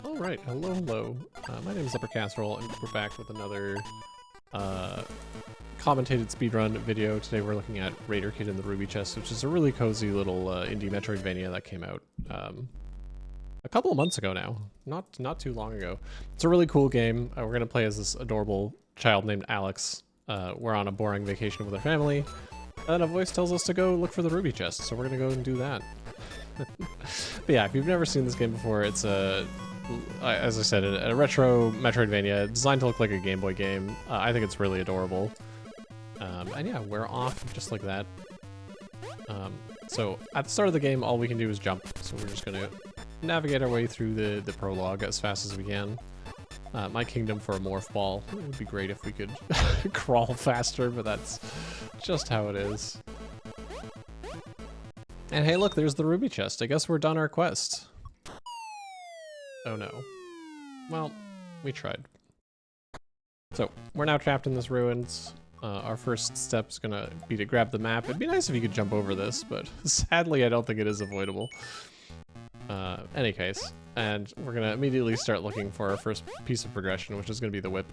Alright, hello. My name is Upper Casserole, and we're back with another commentated speedrun video. Today we're looking at Raider Kid in the Ruby Chest, which is a really cozy little indie Metroidvania that came out a couple of months ago now. Not too long ago. It's a really cool game. We're going to play as this adorable child named Alex. We're on a boring vacation with our family, and a voice tells us to go look for the Ruby Chest, so we're going to go and do that. But yeah, if you've never seen this game before, it's as I said, a retro Metroidvania designed to look like a Game Boy game. I think it's really adorable. And yeah, we're off just like that. So at the start of the game, all we can do is jump. So we're just gonna navigate our way through the prologue as fast as we can. My kingdom for a morph ball. It would be great if we could crawl faster, but that's just how it is. And hey, look, there's the Ruby Chest. I guess we're done our quest. Oh no. Well, we tried. So, we're now trapped in this ruins. Our first step's gonna be to grab the map. It'd be nice if you could jump over this, but sadly I don't think it is avoidable. Any case, and we're gonna immediately start looking for our first piece of progression, which is gonna be the whip.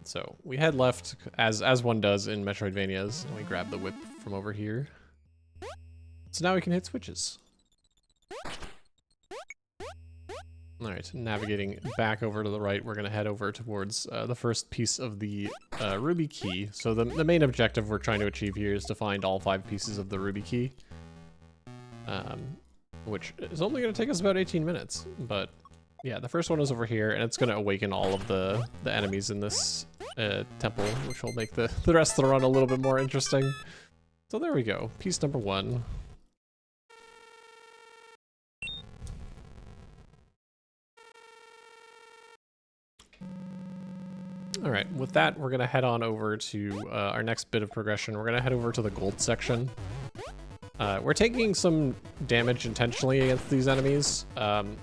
So, we head left, as one does in Metroidvanias, and we grab the whip from over here. So now we can hit switches. Alright, navigating back over to the right, we're gonna head over towards the first piece of the Ruby Key. So the main objective we're trying to achieve here is to find all 5 pieces of the Ruby Key. Which is only gonna take us about 18 minutes, but yeah, the first one is over here, and it's gonna awaken all of the enemies in this temple, which will make the rest of the run a little bit more interesting. So there we go, piece number 1. Alright, with that, we're gonna head on over to our next bit of progression. We're gonna head over to the gold section. We're taking some damage intentionally against these enemies.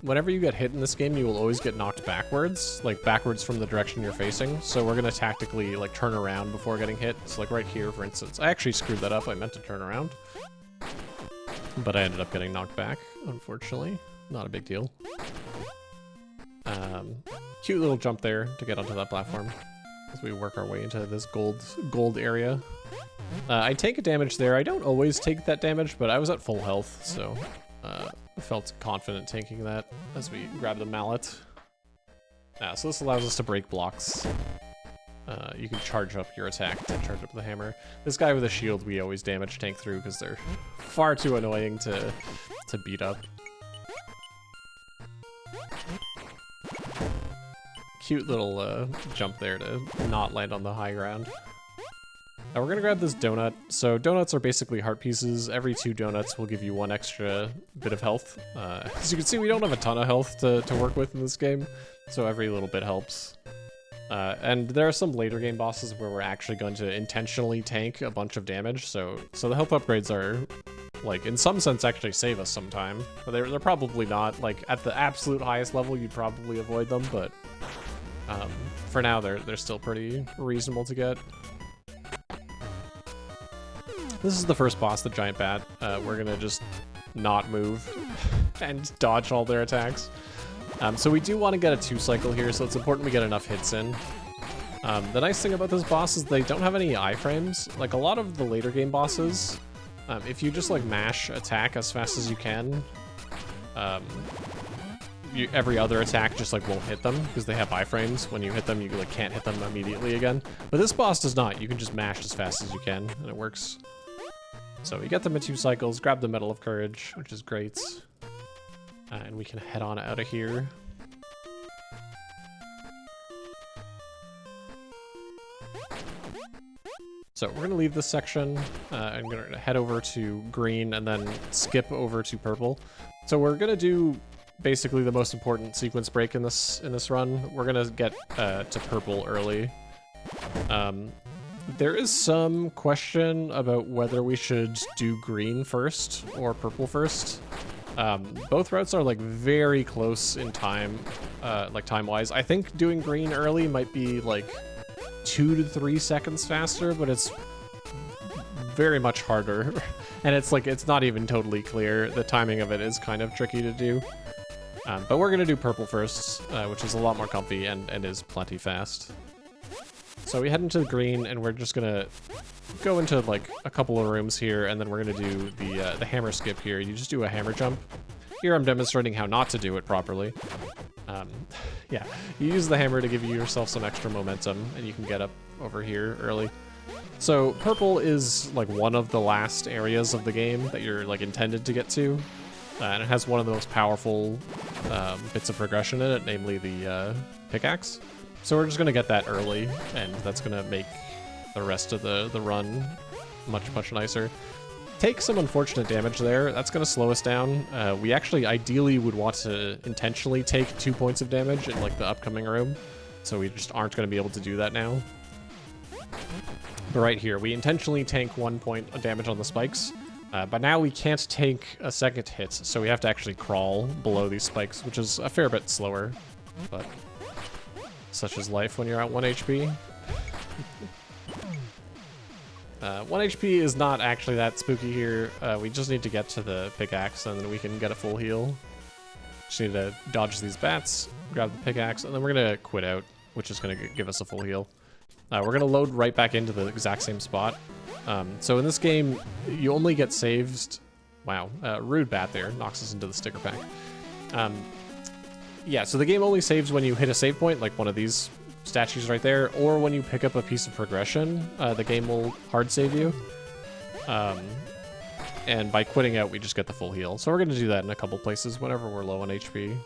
Whenever you get hit in this game, you will always get knocked backwards, like backwards from the direction you're facing. So we're gonna tactically like turn around before getting hit. So like right here, for instance. I actually screwed that up. I meant to turn around, but I ended up getting knocked back, unfortunately. Not a big deal. Cute little jump there to get onto that platform as we work our way into this gold area. I take a damage there. I don't always take that damage, but I was at full health, so I felt confident taking that as we grab the mallet. So this allows us to break blocks. You can charge up your attack to charge up the hammer. This guy with a shield we always damage tank through because they're far too annoying to beat up. Cute little jump there to not land on the high ground. Now we're gonna grab this donut. So donuts are basically heart pieces. Every 2 donuts will give you 1 extra bit of health. As you can see, we don't have a ton of health to work with in this game, so every little bit helps. And there are some later game bosses where we're actually going to intentionally tank a bunch of damage, so the health upgrades are, like, in some sense actually save us some time. But they're probably not, like, at the absolute highest level you'd probably avoid them, but for now they're still pretty reasonable to get. This is the first boss, the giant bat. We're gonna just not move and dodge all their attacks. So we do want to get a 2 cycle here, so it's important we get enough hits in. The nice thing about this boss is they don't have any iframes. Like a lot of the later game bosses, if you just like mash attack as fast as you can, every other attack just like won't hit them because they have iframes. When you hit them, you like can't hit them immediately again. But this boss does not. You can just mash as fast as you can, and it works. So we get them in 2 cycles, grab the Medal of Courage, which is great. And we can head on out of here. So we're gonna leave this section. I'm gonna head over to green and then skip over to purple. So we're gonna do basically the most important sequence break in this run. We're gonna get to purple early. There is some question about whether we should do green first or purple first. Both routes are like very close in time, like time-wise. I think doing green early might be like 2 to 3 seconds faster, but it's very much harder. And it's like, it's not even totally clear. The timing of it is kind of tricky to do. But we're gonna do purple first, which is a lot more comfy and is plenty fast. So we head into the green, and we're just gonna go into like a couple of rooms here, and then we're gonna do the hammer skip here. You just do a hammer jump. Here I'm demonstrating how not to do it properly. Yeah, you use the hammer to give yourself some extra momentum, and you can get up over here early. So purple is like one of the last areas of the game that you're like intended to get to, and it has one of the most powerful bits of progression in it, namely the pickaxe. So we're just gonna get that early, and that's gonna make the rest of the run much nicer. Take some unfortunate damage there. That's gonna slow us down. We actually ideally would want to intentionally take 2 points of damage in like the upcoming room, so we just aren't gonna be able to do that now. But right here, we intentionally tank 1 point of damage on the spikes, but now we can't take a second hit, so we have to actually crawl below these spikes, which is a fair bit slower, but such is life when you're at 1 HP. 1 HP is not actually that spooky here. We just need to get to the pickaxe, and then we can get a full heal. Just need to dodge these bats, grab the pickaxe, and then we're gonna quit out, which is gonna give us a full heal. We're gonna load right back into the exact same spot. So in this game, you only get saved. Wow, rude bat there, knocks us into the sticker pack. Yeah, so the game only saves when you hit a save point, like one of these statues right there, or when you pick up a piece of progression, the game will hard save you. And by quitting out, we just get the full heal. So we're gonna do that in a couple places whenever we're low on HP.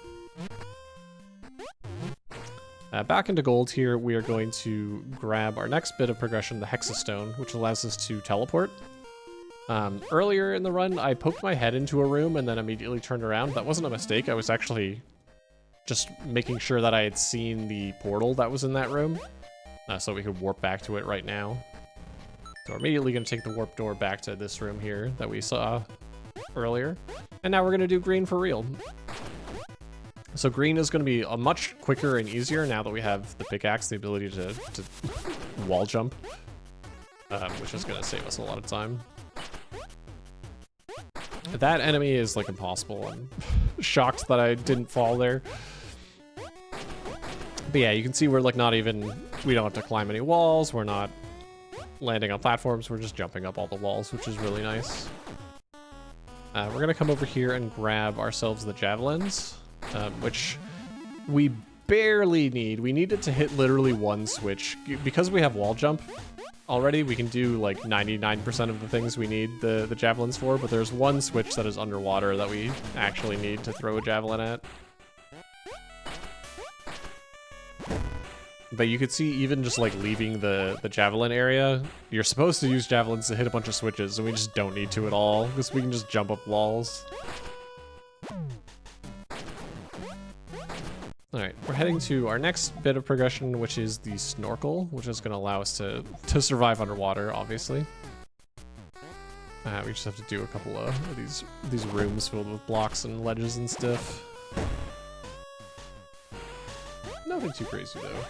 Back into gold here, we are going to grab our next bit of progression, the Hexastone, which allows us to teleport. Earlier in the run, I poked my head into a room and then immediately turned around. That wasn't a mistake. I was actually just making sure that I had seen the portal that was in that room, so we could warp back to it right now. So we're immediately going to take the warp door back to this room here that we saw earlier. And now we're going to do green for real. So green is going to be a much quicker and easier now that we have the pickaxe, the ability to wall jump, which is going to save us a lot of time. That enemy is like impossible. I'm shocked that I didn't fall there. But yeah, you can see we're like not even, we don't have to climb any walls. We're not landing on platforms. We're just jumping up all the walls, which is really nice. We're going to come over here and grab ourselves the javelins. Which we barely need. We need it to hit literally one switch. Because we have wall jump already, we can do like 99% of the things we need the javelins for, but there's one switch that is underwater that we actually need to throw a javelin at. But you could see even just like leaving the javelin area, you're supposed to use javelins to hit a bunch of switches, and we just don't need to at all, because we can just jump up walls. Alright, we're heading to our next bit of progression, which is the snorkel, which is going to allow us to survive underwater, obviously. We just have to do a couple of these rooms filled with blocks and ledges and stuff. Nothing too crazy, though.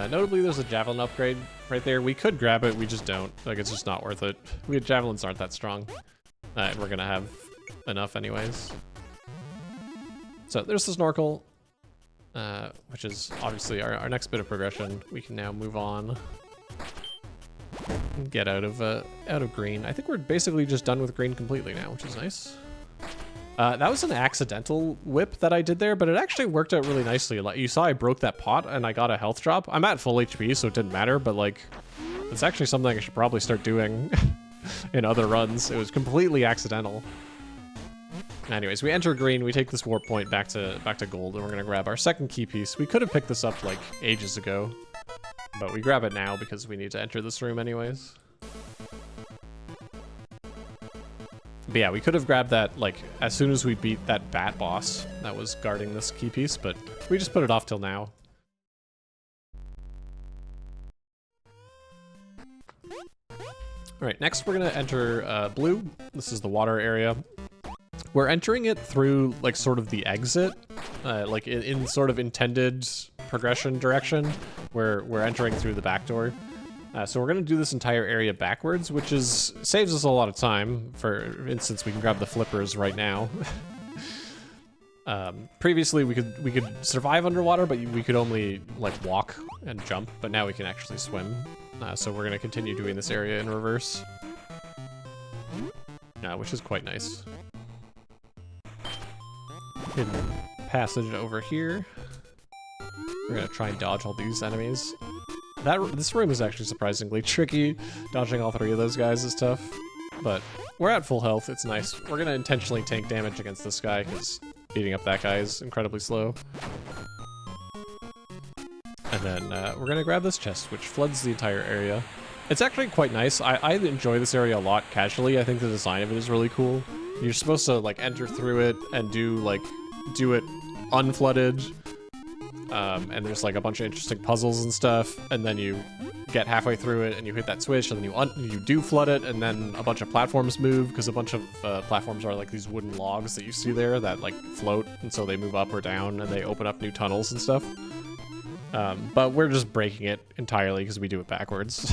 Notably, there's a javelin upgrade right there. We could grab it, we just don't. Like, it's just not worth it. Javelins aren't that strong. And we're gonna have enough anyways. So there's the snorkel, which is obviously our next bit of progression. We can now move on and get out of green. I think we're basically just done with green completely now, which is nice. That was an accidental whip that I did there, but it actually worked out really nicely. Like you saw, I broke that pot and I got a health drop. I'm at full HP, so it didn't matter, but like, it's actually something I should probably start doing in other runs. It was completely accidental. Anyways, we enter green, we take this warp point back to gold, and we're gonna grab our second key piece. We could have picked this up like ages ago, but we grab it now because we need to enter this room anyways. But yeah, we could have grabbed that like as soon as we beat that bat boss that was guarding this key piece, but we just put it off till now. All right, next we're gonna enter blue. This is the water area. We're entering it through like sort of the exit, like in sort of intended progression direction, where we're entering through the back door. So we're gonna do this entire area backwards, which saves us a lot of time. For instance, we can grab the flippers right now. Previously, we could survive underwater, but we could only like walk and jump. But now we can actually swim. So we're gonna continue doing this area in reverse, which is quite nice. Hidden passage over here. We're gonna try and dodge all these enemies. This room is actually surprisingly tricky. Dodging all three of those guys is tough, but we're at full health. It's nice. We're gonna intentionally tank damage against this guy because beating up that guy is incredibly slow. And then we're gonna grab this chest, which floods the entire area. It's actually quite nice. I enjoy this area a lot casually. I think the design of it is really cool. You're supposed to like enter through it and do it unflooded. And there's like a bunch of interesting puzzles and stuff, and then you get halfway through it and you hit that switch, and then you do flood it, and then a bunch of platforms move, because a bunch of platforms are like these wooden logs that you see there that like float, and so they move up or down, and they open up new tunnels and stuff. But we're just breaking it entirely because we do it backwards.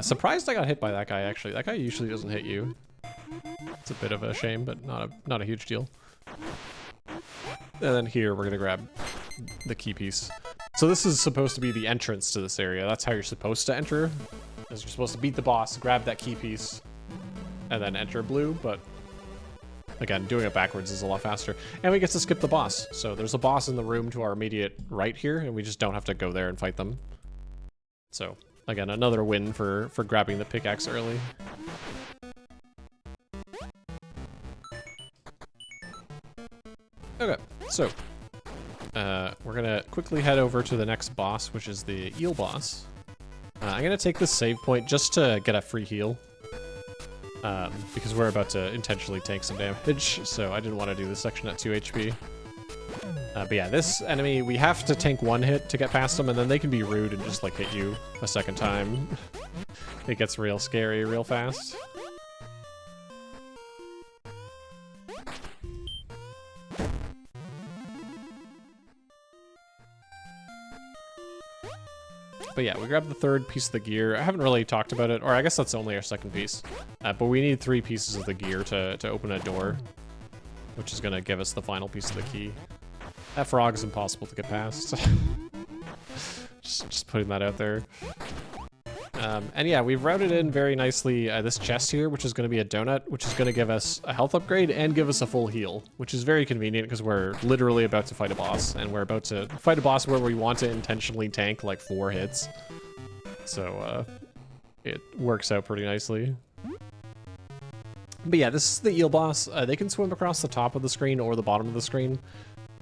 Surprised I got hit by that guy, actually. That guy usually doesn't hit you. It's a bit of a shame, but not a huge deal. And then here, we're gonna grab the key piece. So this is supposed to be the entrance to this area. That's how you're supposed to enter. Is you're supposed to beat the boss, grab that key piece, and then enter blue, but again, doing it backwards is a lot faster. And we get to skip the boss. So there's a boss in the room to our immediate right here, and we just don't have to go there and fight them. So, again, another win for grabbing the pickaxe early. Okay, so we're gonna quickly head over to the next boss, which is the eel boss. I'm gonna take this save point just to get a free heal, because we're about to intentionally tank some damage, so I didn't want to do this section at 2 HP. But yeah, this enemy, we have to tank one hit to get past them, and then they can be rude and just like hit you a second time. It gets real scary real fast. But yeah, we grabbed the third piece of the gear. I haven't really talked about it, or I guess that's only our second piece. But we need 3 pieces of the gear to open a door, which is gonna give us the final piece of the key. That frog is impossible to get past. just putting that out there. And yeah, we've routed in very nicely this chest here, which is going to be a donut, which is going to give us a health upgrade and give us a full heal, which is very convenient because we're literally about to fight a boss, and we're about to fight a boss where we want to intentionally tank like 4 hits. So it works out pretty nicely. But yeah, this is the eel boss. They can swim across the top of the screen or the bottom of the screen.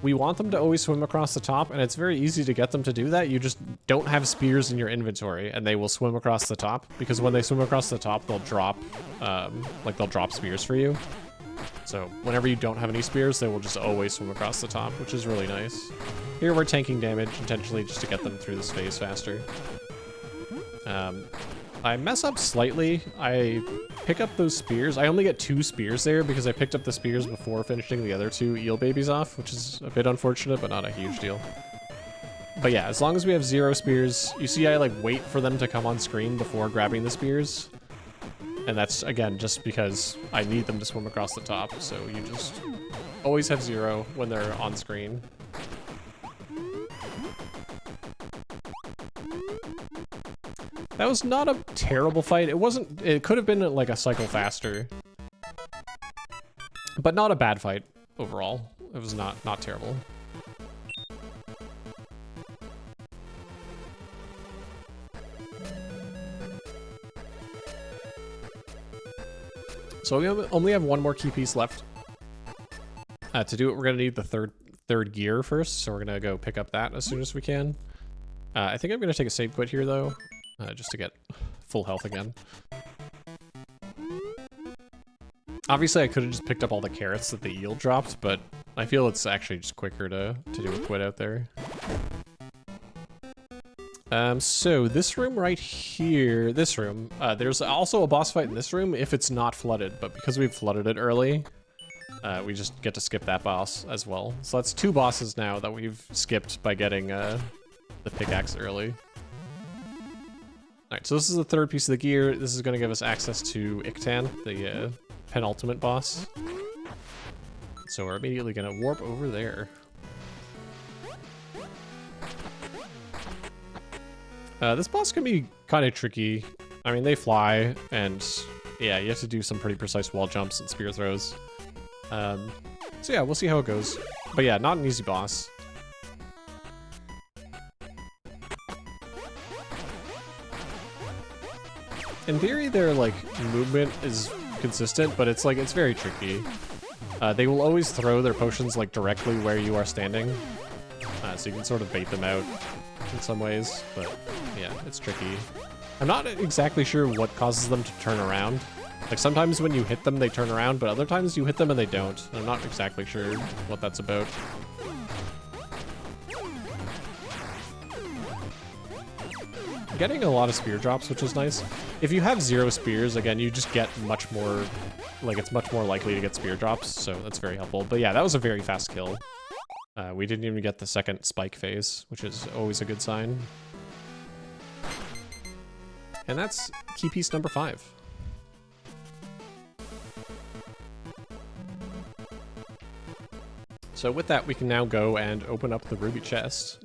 We want them to always swim across the top, and it's very easy to get them to do that. You just don't have spears in your inventory, and they will swim across the top, because when they swim across the top, they'll drop, they'll drop spears for you. So whenever you don't have any spears, they will just always swim across the top, which is really nice. Here we're tanking damage intentionally just to get them through this phase faster. I mess up slightly. I pick up those spears. I only get 2 spears there because I picked up the spears before finishing the other 2 eel babies off, which is a bit unfortunate, but not a huge deal. But yeah, as long as we have 0 spears, you see I like wait for them to come on screen before grabbing the spears. And that's, again, just because I need them to swim across the top, so you just always have 0 when they're on screen. That was not a terrible fight. It could have been like a cycle faster. But not a bad fight overall. It was not terrible. So we only have 1 more key piece left. To do it, we're gonna need the third gear first, so we're gonna go pick up that as soon as we can. I think I'm gonna take a save quit here though. Just to get full health again. Obviously, I could have just picked up all the carrots that the eel dropped, but I feel it's actually just quicker to do a quit out there. So this room right here, this room, there's also a boss fight in this room if it's not flooded, but because we've flooded it early, we just get to skip that boss as well. So that's 2 bosses now that we've skipped by getting the pickaxe early. Alright, so this is the third piece of the gear. This is going to give us access to Iktan, the penultimate boss. So we're immediately going to warp over there. This boss can be kind of tricky. I mean, they fly, and yeah, you have to do some pretty precise wall jumps and spear throws. So yeah, we'll see how it goes. But yeah, not an easy boss. In theory, their like movement is consistent, but it's very tricky. They will always throw their potions like directly where you are standing, so you can sort of bait them out in some ways. But yeah, it's tricky. I'm not exactly sure what causes them to turn around. Like sometimes when you hit them, they turn around, but other times you hit them and they don't. I'm not exactly sure what that's about. Getting a lot of spear drops, which is nice. If you have 0 spears, again, you just get much more, like it's much more likely to get spear drops, so that's very helpful. But yeah, that was a very fast kill. We didn't even get the second spike phase, which is always a good sign. And that's key piece number 5. So with that, we can now go and open up the ruby chest.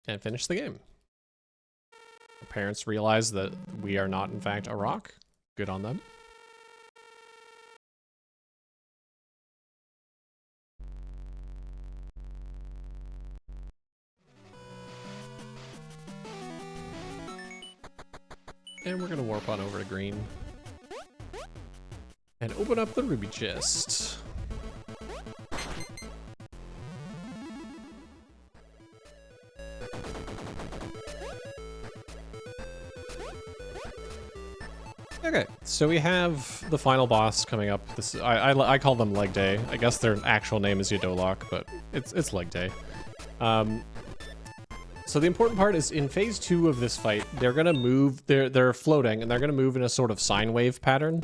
And finish the game. Our parents realize that we are not, in fact, a rock. Good on them. And we're gonna warp on over to green. And open up the ruby chest. Okay, so we have the final boss coming up. This I call them Leg Day. I guess their actual name is Yadolok, but it's Leg Day. So the important part is in phase 2 of this fight, they're gonna move. They're floating, and they're gonna move in a sort of sine wave pattern.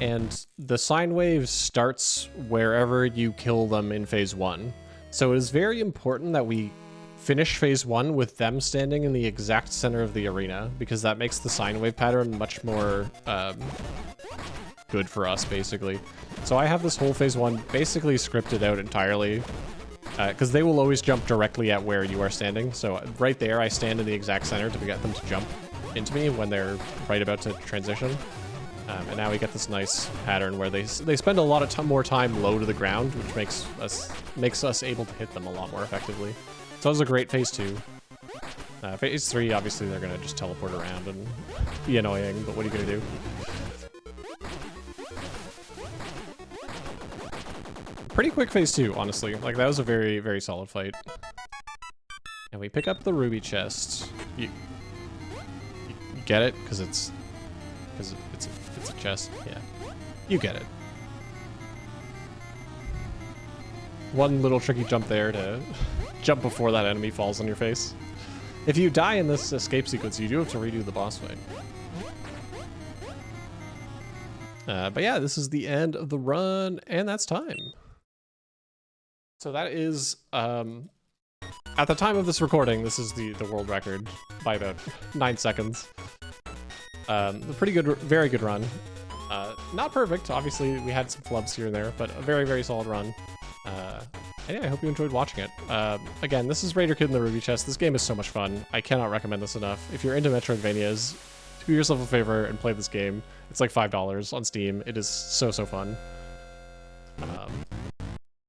And the sine wave starts wherever you kill them in phase 1. So it is very important that we finish phase 1 with them standing in the exact center of the arena, because that makes the sine wave pattern much more good for us, basically. So I have this whole phase 1 basically scripted out entirely, because they will always jump directly at where you are standing. So right there, I stand in the exact center to get them to jump into me when they're right about to transition. And now we get this nice pattern where they spend a lot of more time low to the ground, which makes us able to hit them a lot more effectively. So that was a great phase 2. Phase 3, obviously, they're gonna just teleport around and be annoying, but what are you gonna do? Pretty quick phase 2, honestly. Like, that was a very, very solid fight. And we pick up the ruby chest. You get it? Because it's a chest. Yeah. You get it. One little tricky jump there to jump before that enemy falls on your face. If you die in this escape sequence, you do have to redo the boss fight. But yeah, this is the end of the run, and that's time. So that is, at the time of this recording, this is the world record by about 9 seconds. A pretty good, very good run. Not perfect, obviously we had some flubs here and there, but a very, very solid run. And yeah, I hope you enjoyed watching it. Again, this is Raider Kid in the Ruby Chest. This game is so much fun. I cannot recommend this enough. If you're into Metroidvanias, do yourself a favor and play this game. It's like $5 on Steam. It is so, so fun.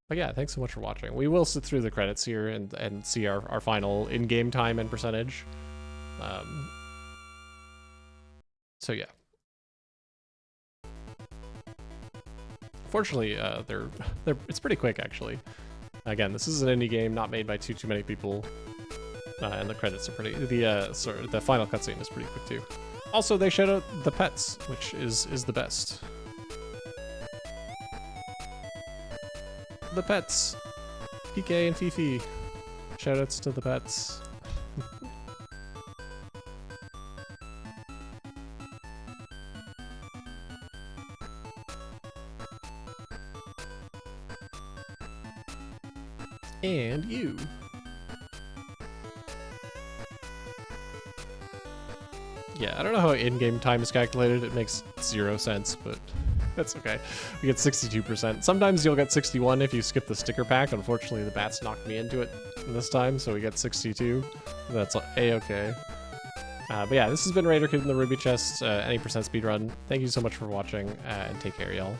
But yeah, thanks so much for watching. We will sit through the credits here and see our final in-game time and percentage. So yeah. Fortunately, it's pretty quick, actually. Again, this is an indie game, not made by too many people, and the credits are pretty. The final cutscene is pretty quick too. Also, they showed out the pets, which is the best. The pets, PK and Fifi. Shoutouts to the pets. And you. Yeah, I don't know how in-game time is calculated. It makes 0 sense, but that's okay. We get 62%. Sometimes you'll get 61 if you skip the sticker pack. Unfortunately, the bats knocked me into it this time, so we get 62. That's a-okay. But yeah, this has been Raider Kid in the Ruby Chest, any percent speedrun. Thank you so much for watching, and take care, y'all.